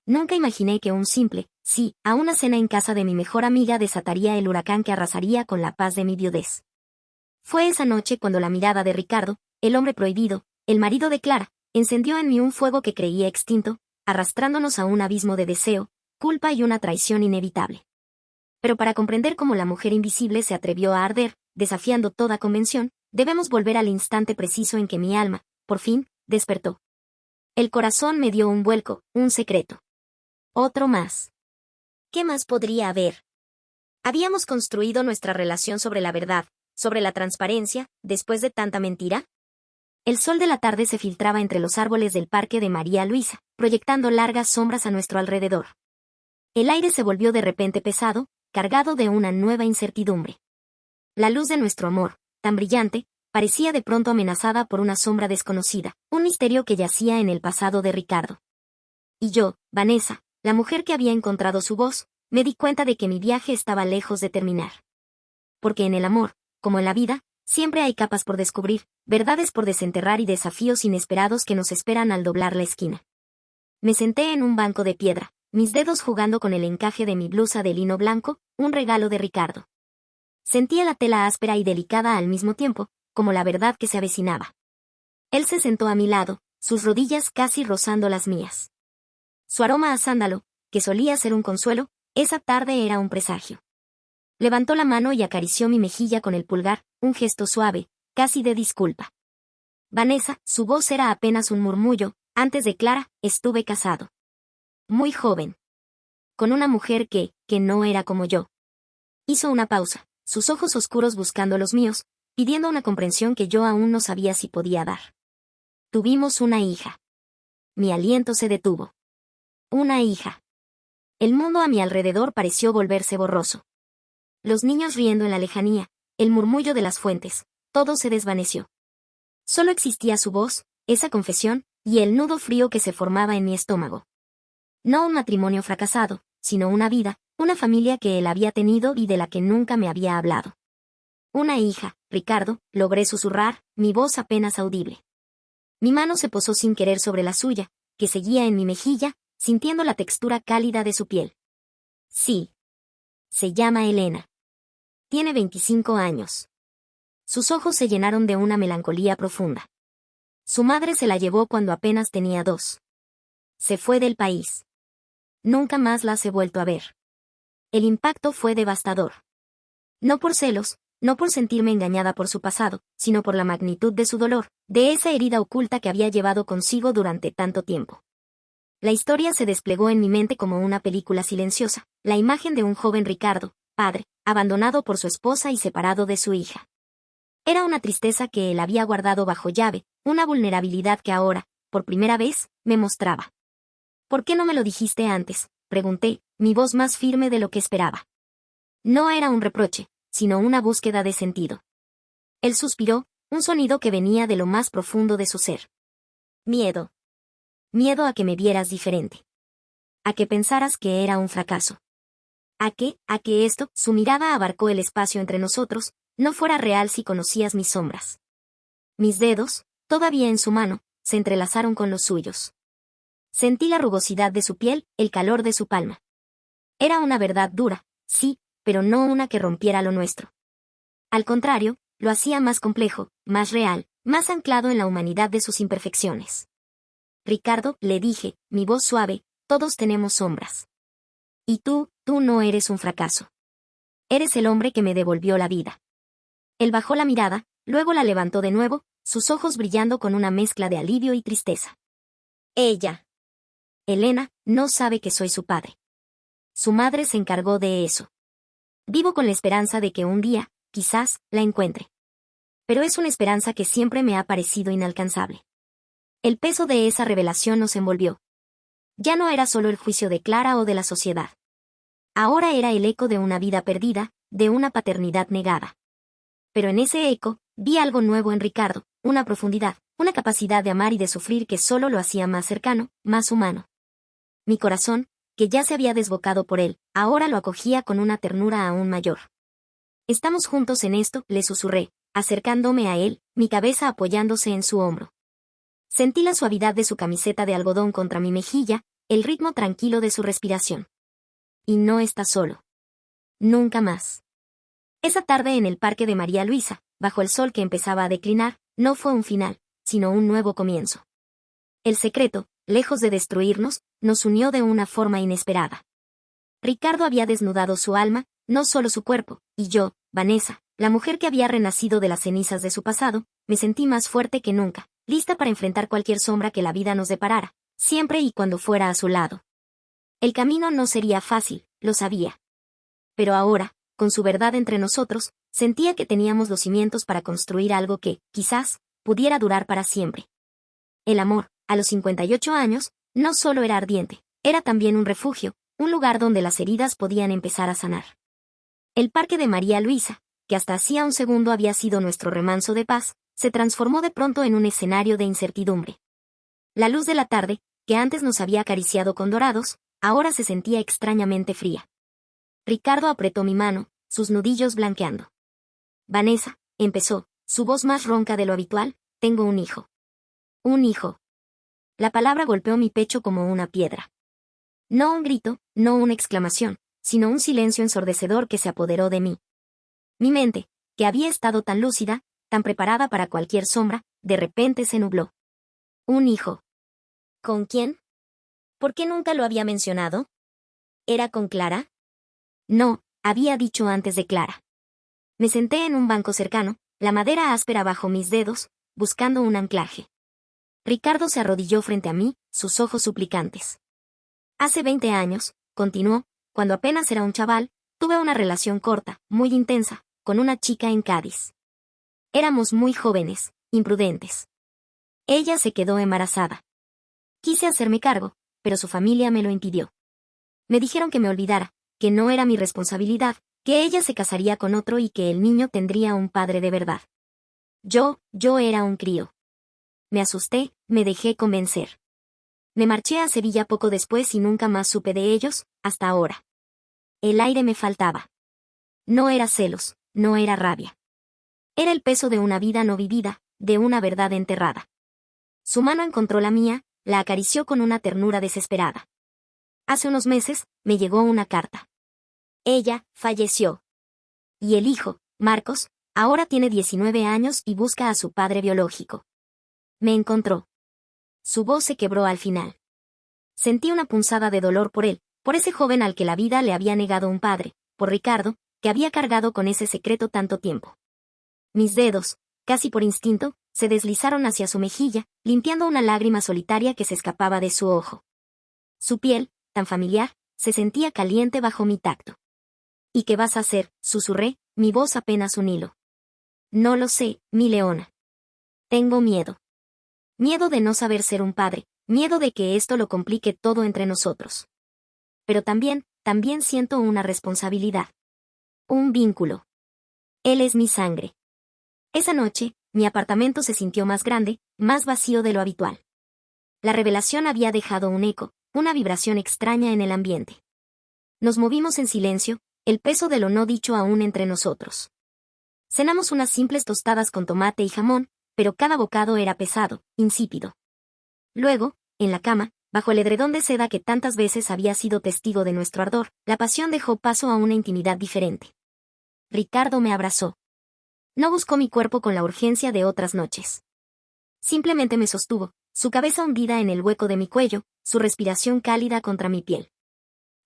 Nunca imaginé que un simple, sí, a una cena en casa de mi mejor amiga desataría el huracán que arrasaría con la paz de mi viudez. Fue esa noche cuando la mirada de Ricardo, el hombre prohibido, el marido de Clara, encendió en mí un fuego que creía extinto, arrastrándonos a un abismo de deseo, culpa y una traición inevitable. Pero para comprender cómo la mujer invisible se atrevió a arder, desafiando toda convención, debemos volver al instante preciso en que mi alma, por fin, despertó. El corazón me dio un vuelco, un secreto. Otro más. ¿Qué más podría haber? ¿Habíamos construido nuestra relación sobre la verdad, sobre la transparencia, después de tanta mentira? El sol de la tarde se filtraba entre los árboles del parque de María Luisa, proyectando largas sombras a nuestro alrededor. El aire se volvió de repente pesado, cargado de una nueva incertidumbre. La luz de nuestro amor, tan brillante, parecía de pronto amenazada por una sombra desconocida, un misterio que yacía en el pasado de Ricardo. Y yo, Vanessa, la mujer que había encontrado su voz, me di cuenta de que mi viaje estaba lejos de terminar. Porque en el amor, como en la vida, siempre hay capas por descubrir, verdades por desenterrar y desafíos inesperados que nos esperan al doblar la esquina. Me senté en un banco de piedra, mis dedos jugando con el encaje de mi blusa de lino blanco, un regalo de Ricardo. Sentía la tela áspera y delicada al mismo tiempo, como la verdad que se avecinaba. Él se sentó a mi lado, sus rodillas casi rozando las mías. Su aroma a sándalo, que solía ser un consuelo, esa tarde era un presagio. Levantó la mano y acarició mi mejilla con el pulgar, un gesto suave, casi de disculpa. Vanessa, su voz era apenas un murmullo, antes de Clara, estuve casado. Muy joven. Con una mujer que no era como yo. Hizo una pausa, sus ojos oscuros buscando los míos, pidiendo una comprensión que yo aún no sabía si podía dar. Tuvimos una hija. Mi aliento se detuvo. Una hija. El mundo a mi alrededor pareció volverse borroso. Los niños riendo en la lejanía, el murmullo de las fuentes, todo se desvaneció. Solo existía su voz, esa confesión, y el nudo frío que se formaba en mi estómago. No un matrimonio fracasado, sino una vida, una familia que él había tenido y de la que nunca me había hablado. Una hija, Ricardo, logré susurrar, mi voz apenas audible. Mi mano se posó sin querer sobre la suya, que seguía en mi mejilla, sintiendo la textura cálida de su piel. Sí. Se llama Elena. Tiene 25 años. Sus ojos se llenaron de una melancolía profunda. Su madre se la llevó cuando apenas tenía 2. Se fue del país. Nunca más la he vuelto a ver. El impacto fue devastador. No por celos, no por sentirme engañada por su pasado, sino por la magnitud de su dolor, de esa herida oculta que había llevado consigo durante tanto tiempo. La historia se desplegó en mi mente como una película silenciosa, la imagen de un joven Ricardo, padre, abandonado por su esposa y separado de su hija. Era una tristeza que él había guardado bajo llave, una vulnerabilidad que ahora, por primera vez, me mostraba. ¿Por qué no me lo dijiste antes?, pregunté, mi voz más firme de lo que esperaba. No era un reproche, sino una búsqueda de sentido. Él suspiró, un sonido que venía de lo más profundo de su ser. Miedo. Miedo a que me vieras diferente. A que pensaras que era un fracaso. A que esto, su mirada abarcó el espacio entre nosotros, no fuera real si conocías mis sombras. Mis dedos, todavía en su mano, se entrelazaron con los suyos. Sentí la rugosidad de su piel, el calor de su palma. Era una verdad dura, sí, pero no una que rompiera lo nuestro. Al contrario, lo hacía más complejo, más real, más anclado en la humanidad de sus imperfecciones. Ricardo, le dije, mi voz suave, todos tenemos sombras. Y tú no eres un fracaso. Eres el hombre que me devolvió la vida. Él bajó la mirada, luego la levantó de nuevo, sus ojos brillando con una mezcla de alivio y tristeza. Ella. Elena, no sabe que soy su padre. Su madre se encargó de eso. Vivo con la esperanza de que un día, quizás, la encuentre. Pero es una esperanza que siempre me ha parecido inalcanzable. El peso de esa revelación nos envolvió. Ya no era solo el juicio de Clara o de la sociedad. Ahora era el eco de una vida perdida, de una paternidad negada. Pero en ese eco, vi algo nuevo en Ricardo, una profundidad, una capacidad de amar y de sufrir que solo lo hacía más cercano, más humano. Mi corazón, que ya se había desbocado por él, ahora lo acogía con una ternura aún mayor. Estamos juntos en esto, le susurré, acercándome a él, mi cabeza apoyándose en su hombro. Sentí la suavidad de su camiseta de algodón contra mi mejilla, el ritmo tranquilo de su respiración. Y no está solo. Nunca más. Esa tarde en el parque de María Luisa, bajo el sol que empezaba a declinar, no fue un final, sino un nuevo comienzo. El secreto, lejos de destruirnos, nos unió de una forma inesperada. Ricardo había desnudado su alma, no solo su cuerpo, y yo, Vanessa, la mujer que había renacido de las cenizas de su pasado, me sentí más fuerte que nunca, lista para enfrentar cualquier sombra que la vida nos deparara, siempre y cuando fuera a su lado. El camino no sería fácil, lo sabía. Pero ahora, con su verdad entre nosotros, sentía que teníamos los cimientos para construir algo que, quizás, pudiera durar para siempre. El amor, a los 58 años, no solo era ardiente, era también un refugio, un lugar donde las heridas podían empezar a sanar. El parque de María Luisa, que hasta hacía un segundo había sido nuestro remanso de paz, se transformó de pronto en un escenario de incertidumbre. La luz de la tarde, que antes nos había acariciado con dorados, ahora se sentía extrañamente fría. Ricardo apretó mi mano, sus nudillos blanqueando. Vanessa, empezó, su voz más ronca de lo habitual, tengo un hijo. Un hijo. La palabra golpeó mi pecho como una piedra. No un grito, no una exclamación, sino un silencio ensordecedor que se apoderó de mí. Mi mente, que había estado tan lúcida, tan preparada para cualquier sombra, de repente se nubló. Un hijo. ¿Con quién? ¿Por qué nunca lo había mencionado? ¿Era con Clara? No, había dicho antes de Clara. Me senté en un banco cercano, la madera áspera bajo mis dedos, buscando un anclaje. Ricardo se arrodilló frente a mí, sus ojos suplicantes. Hace 20 años, continuó, cuando apenas era un chaval, tuve una relación corta, muy intensa, con una chica en Cádiz. Éramos muy jóvenes, imprudentes. Ella se quedó embarazada. Quise hacerme cargo, pero su familia me lo impidió. Me dijeron que me olvidara, que no era mi responsabilidad, que ella se casaría con otro y que el niño tendría un padre de verdad. Yo era un crío. Me asusté, me dejé convencer. Me marché a Sevilla poco después y nunca más supe de ellos, hasta ahora. El aire me faltaba. No era celos, no era rabia. Era el peso de una vida no vivida, de una verdad enterrada. Su mano encontró la mía, la acarició con una ternura desesperada. Hace unos meses, me llegó una carta. Ella falleció. Y el hijo, Marcos, ahora tiene 19 años y busca a su padre biológico. Me encontró. Su voz se quebró al final. Sentí una punzada de dolor por él, por ese joven al que la vida le había negado un padre, por Ricardo, que había cargado con ese secreto tanto tiempo. Mis dedos, casi por instinto, se deslizaron hacia su mejilla, limpiando una lágrima solitaria que se escapaba de su ojo. Su piel, tan familiar, se sentía caliente bajo mi tacto. ¿Y qué vas a hacer?, susurré, mi voz apenas un hilo. No lo sé, mi leona. Tengo miedo. Miedo de no saber ser un padre, miedo de que esto lo complique todo entre nosotros. Pero también siento una responsabilidad. Un vínculo. Él es mi sangre. Esa noche, mi apartamento se sintió más grande, más vacío de lo habitual. La revelación había dejado un eco, una vibración extraña en el ambiente. Nos movimos en silencio, el peso de lo no dicho aún entre nosotros. Cenamos unas simples tostadas con tomate y jamón, pero cada bocado era pesado, insípido. Luego, en la cama, bajo el edredón de seda que tantas veces había sido testigo de nuestro ardor, la pasión dejó paso a una intimidad diferente. Ricardo me abrazó. No buscó mi cuerpo con la urgencia de otras noches. Simplemente me sostuvo, su cabeza hundida en el hueco de mi cuello, su respiración cálida contra mi piel.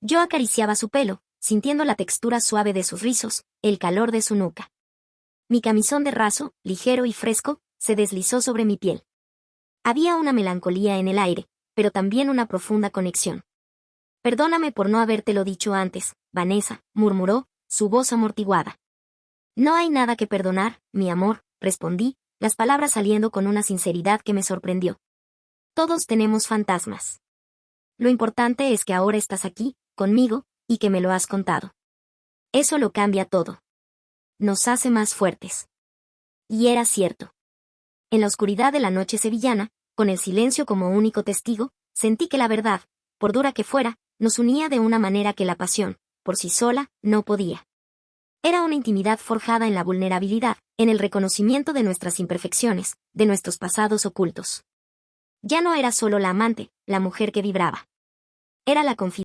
Yo acariciaba su pelo, sintiendo la textura suave de sus rizos, el calor de su nuca. Mi camisón de raso, ligero y fresco, se deslizó sobre mi piel. Había una melancolía en el aire, pero también una profunda conexión. Perdóname por no habértelo dicho antes, Vanessa, murmuró, su voz amortiguada. No hay nada que perdonar, mi amor, respondí, las palabras saliendo con una sinceridad que me sorprendió. Todos tenemos fantasmas. Lo importante es que ahora estás aquí, conmigo, y que me lo has contado. Eso lo cambia todo. Nos hace más fuertes. Y era cierto. En la oscuridad de la noche sevillana, con el silencio como único testigo, sentí que la verdad, por dura que fuera, nos unía de una manera que la pasión, por sí sola, no podía. Era una intimidad forjada en la vulnerabilidad, en el reconocimiento de nuestras imperfecciones, de nuestros pasados ocultos. Ya no era solo la amante, la mujer que vibraba. Era la confidencia